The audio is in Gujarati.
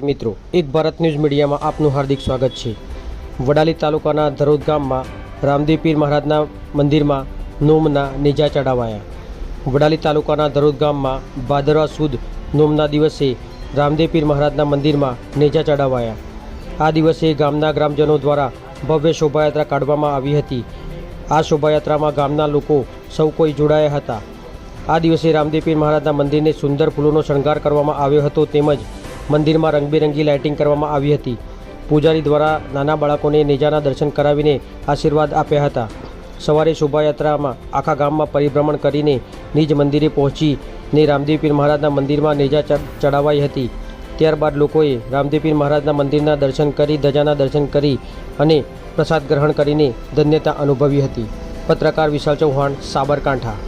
મિત્રો, એક ભારત ન્યૂઝ મીડિયામાં આપનું હાર્દિક સ્વાગત છે। વડાલી તાલુકાના ધરોદ ગામમાં રામદેવ પીર મહારાજના મંદિરમાં નોમના નેજા ચડાવાયા। વડાલી તાલુકાના ધરોદ ગામમાં ભાદરવા સુદ નોમના દિવસે રામદેવ પીર મહારાજના મંદિરમાં નેજા ચડાવાયા। આ દિવસે ગામના ગ્રામજનો દ્વારા ભવ્ય શોભાયાત્રા કાઢવામાં આવી હતી। આ શોભાયાત્રામાં ગામના લોકો સૌ કોઈ જોડાયા હતા। આ દિવસે રામદેવ પીર મહારાજના મંદિરને સુંદર ફૂલોનો શણગાર કરવામાં આવ્યો હતો, તેમજ મંદિરમાં રંગબેરંગી લાઇટિંગ કરવામાં આવી હતી। પૂજારી દ્વારા નાના બાળકોને નેજાના દર્શન કરાવીને આશીર્વાદ આપ્યા હતા। સવારે શોભાયાત્રામાં આખા ગામમાં પરિભ્રમણ કરીને નિજ મંદિરે પહોંચીને રામદેવ પીર મહારાજના મંદિરમાં નેજા ચડાવાઈ હતી। ત્યારબાદ લોકોએ રામદેવ પીર મહારાજના મંદિરના દર્શન કરી, ધજાના દર્શન કરી અને પ્રસાદ ગ્રહણ કરીને ધન્યતા અનુભવી હતી। પત્રકાર વિશાલ ચૌહાણ, સાબરકાંઠા।